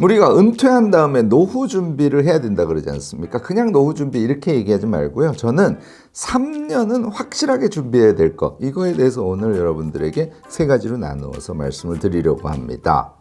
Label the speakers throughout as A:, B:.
A: 우리가 은퇴한 다음에 노후 준비를 해야 된다 그러지 않습니까? 그냥 노후 준비 이렇게 얘기하지 말고요. 저는 3년은 확실하게 준비해야 될 것, 이거에 대해서 오늘 여러분들에게 세 가지로 나누어서 말씀을 드리려고 합니다.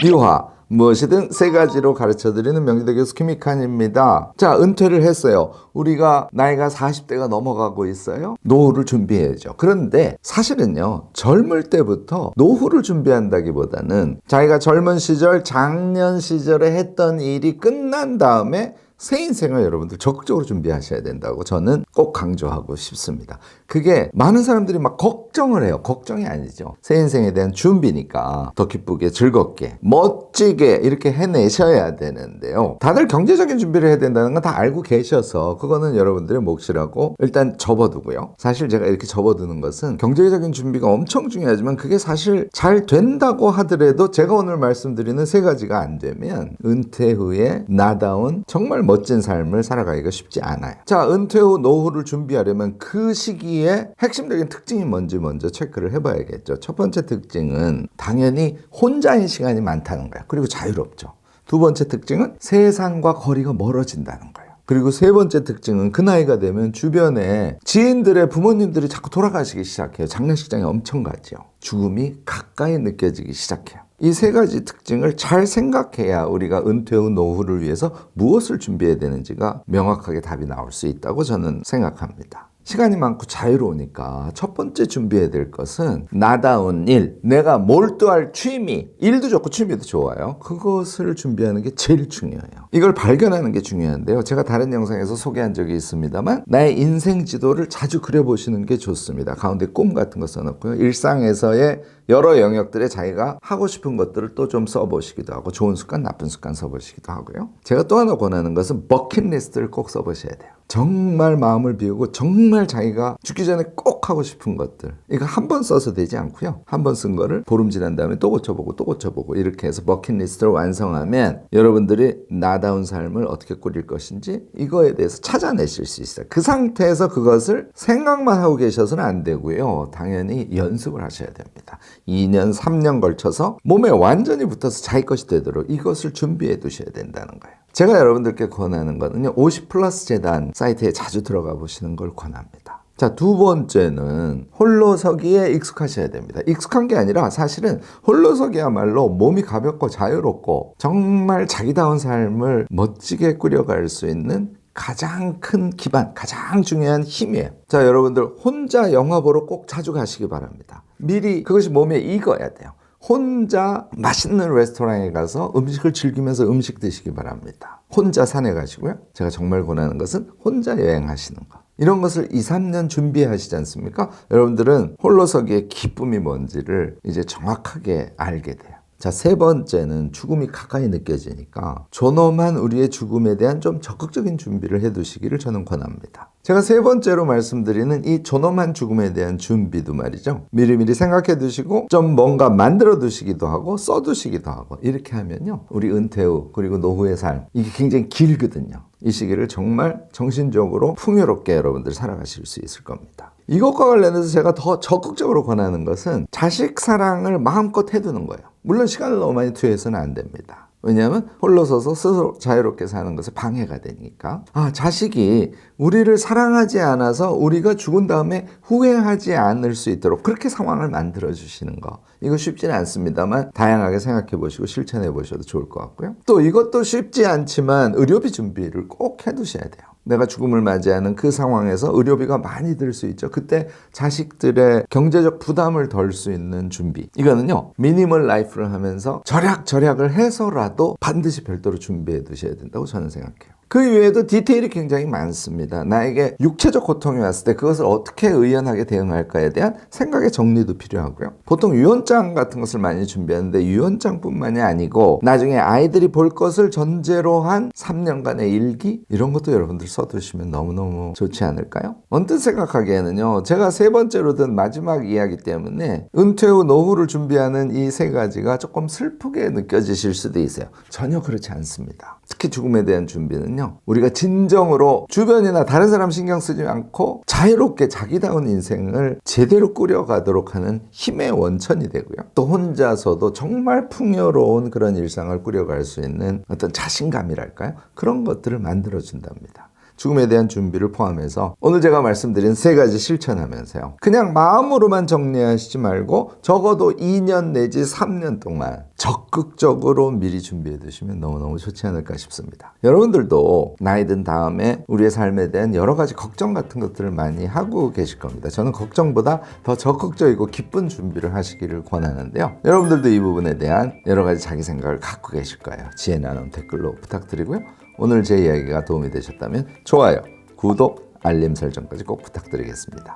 A: 유화, 무엇이든 세 가지로 가르쳐드리는 명지대 교수 김익환입니다. 자, 은퇴를 했어요. 우리가 나이가 40대가 넘어가고 있어요. 노후를 준비해야죠. 그런데 사실은요, 젊을 때부터 노후를 준비한다기보다는 자기가 젊은 시절, 장년 시절에 했던 일이 끝난 다음에 새 인생을 여러분들 적극적으로 준비하셔야 된다고 저는 꼭 강조하고 싶습니다. 그게 많은 사람들이 막 걱정을 해요. 걱정이 아니죠. 새 인생에 대한 준비니까 더 기쁘게 즐겁게 멋지게 이렇게 해내셔야 되는데요. 다들 경제적인 준비를 해야 된다는 건 다 알고 계셔서 그거는 여러분들의 몫이라고 일단 접어두고요. 사실 제가 이렇게 접어두는 것은 경제적인 준비가 엄청 중요하지만 그게 사실 잘 된다고 하더라도 제가 오늘 말씀드리는 세 가지가 안 되면 은퇴 후에 나다운 정말 멋진 삶을 살아가기가 쉽지 않아요. 자, 은퇴 후 노후를 준비하려면 그 시기에 핵심적인 특징이 뭔지 먼저 체크를 해봐야겠죠. 첫 번째 특징은 당연히 혼자인 시간이 많다는 거예요. 그리고 자유롭죠. 두 번째 특징은 세상과 거리가 멀어진다는 거예요. 그리고 세 번째 특징은 그 나이가 되면 주변에 지인들의 부모님들이 자꾸 돌아가시기 시작해요. 장례식장에 엄청 가죠. 죽음이 가까이 느껴지기 시작해요. 이 세 가지 특징을 잘 생각해야 우리가 은퇴 후 노후를 위해서 무엇을 준비해야 되는지가 명확하게 답이 나올 수 있다고 저는 생각합니다. 시간이 많고 자유로우니까 첫 번째 준비해야 될 것은 나다운 일, 내가 몰두할 취미, 일도 좋고 취미도 좋아요. 그것을 준비하는 게 제일 중요해요. 이걸 발견하는 게 중요한데요. 제가 다른 영상에서 소개한 적이 있습니다만 나의 인생 지도를 자주 그려보시는 게 좋습니다. 가운데 꿈 같은 거 써놓고요. 일상에서의 여러 영역들에 자기가 하고 싶은 것들을 또 좀 써보시기도 하고 좋은 습관, 나쁜 습관 써보시기도 하고요. 제가 또 하나 권하는 것은 버킷리스트를 꼭 써보셔야 돼요. 정말 마음을 비우고 정말 자기가 죽기 전에 꼭 하고 싶은 것들, 이거 한 번 써서 되지 않고요. 한 번 쓴 거를 보름 지난 다음에 또 고쳐보고 이렇게 해서 버킷리스트를 완성하면 여러분들이 나다운 삶을 어떻게 꾸릴 것인지 이거에 대해서 찾아내실 수 있어요. 그 상태에서 그것을 생각만 하고 계셔서는 안 되고요. 당연히 연습을 하셔야 됩니다. 2년, 3년 걸쳐서 몸에 완전히 붙어서 자기 것이 되도록 이것을 준비해 두셔야 된다는 거예요. 제가 여러분들께 권하는 거는요, 50 플러스 재단 사이트에 자주 들어가 보시는 걸 권합니다. 자, 두 번째는 홀로서기에 익숙하셔야 됩니다. 익숙한 게 아니라 사실은 홀로서기야말로 몸이 가볍고 자유롭고 정말 자기다운 삶을 멋지게 꾸려갈 수 있는 가장 큰 기반, 가장 중요한 힘이에요. 자, 여러분들 혼자 영화 보러 꼭 자주 가시기 바랍니다. 미리 그것이 몸에 익어야 돼요. 혼자 맛있는 레스토랑에 가서 음식을 즐기면서 음식 드시기 바랍니다. 혼자 산에 가시고요. 제가 정말 권하는 것은 혼자 여행하시는 거. 이런 것을 2, 3년 준비하시지 않습니까? 여러분들은 홀로서기의 기쁨이 뭔지를 이제 정확하게 알게 돼요. 자, 세 번째는 죽음이 가까이 느껴지니까 존엄한 우리의 죽음에 대한 좀 적극적인 준비를 해두시기를 저는 권합니다. 제가 세 번째로 말씀드리는 이 존엄한 죽음에 대한 준비도 말이죠. 미리미리 생각해 두시고 좀 뭔가 만들어 두시기도 하고 써 두시기도 하고 이렇게 하면요. 우리 은퇴 후 그리고 노후의 삶, 이게 굉장히 길거든요. 이 시기를 정말 정신적으로 풍요롭게 여러분들 살아가실 수 있을 겁니다. 이것과 관련해서 제가 더 적극적으로 권하는 것은 자식 사랑을 마음껏 해두는 거예요. 물론 시간을 너무 많이 투여해서는 안 됩니다. 왜냐하면 홀로 서서 스스로 자유롭게 사는 것에 방해가 되니까. 자식이 우리를 사랑하지 않아서 우리가 죽은 다음에 후회하지 않을 수 있도록 그렇게 상황을 만들어 주시는 거, 이거 쉽지는 않습니다만 다양하게 생각해 보시고 실천해 보셔도 좋을 것 같고요. 또 이것도 쉽지 않지만 의료비 준비를 꼭 해두셔야 돼요. 내가 죽음을 맞이하는 그 상황에서 의료비가 많이 들 수 있죠. 그때 자식들의 경제적 부담을 덜 수 있는 준비, 이거는요 미니멀 라이프를 하면서 절약을 해서라도 반드시 별도로 준비해 두셔야 된다고 저는 생각해요. 그 이외에도 디테일이 굉장히 많습니다. 나에게 육체적 고통이 왔을 때 그것을 어떻게 의연하게 대응할까에 대한 생각의 정리도 필요하고요. 보통 유언장 같은 것을 많이 준비하는데 유언장뿐만이 아니고 나중에 아이들이 볼 것을 전제로 한 3년간의 일기, 이런 것도 여러분들 써두시면 너무너무 좋지 않을까요? 언뜻 생각하기에는요, 제가 세 번째로 든 마지막 이야기 때문에 은퇴 후 노후를 준비하는 이 세 가지가 조금 슬프게 느껴지실 수도 있어요. 전혀 그렇지 않습니다. 특히 죽음에 대한 준비는요, 뭐냐면요, 우리가 진정으로 주변이나 다른 사람 신경 쓰지 않고 자유롭게 자기다운 인생을 제대로 꾸려가도록 하는 힘의 원천이 되고요, 또 혼자서도 정말 풍요로운 그런 일상을 꾸려갈 수 있는 어떤 자신감이랄까요? 그런 것들을 만들어준답니다. 죽음에 대한 준비를 포함해서 오늘 제가 말씀드린 3가지 실천하면서요, 그냥 마음으로만 정리하시지 말고 적어도 2년 내지 3년 동안 적극적으로 미리 준비해 두시면 너무너무 좋지 않을까 싶습니다. 여러분들도 나이 든 다음에 우리의 삶에 대한 여러 가지 걱정 같은 것들을 많이 하고 계실 겁니다. 저는 걱정보다 더 적극적이고 기쁜 준비를 하시기를 권하는데요, 여러분들도 이 부분에 대한 여러 가지 자기 생각을 갖고 계실 거예요. 지혜 나눔 댓글로 부탁드리고요, 오늘 제 이야기가 도움이 되셨다면 좋아요, 구독, 알림 설정까지 꼭 부탁드리겠습니다.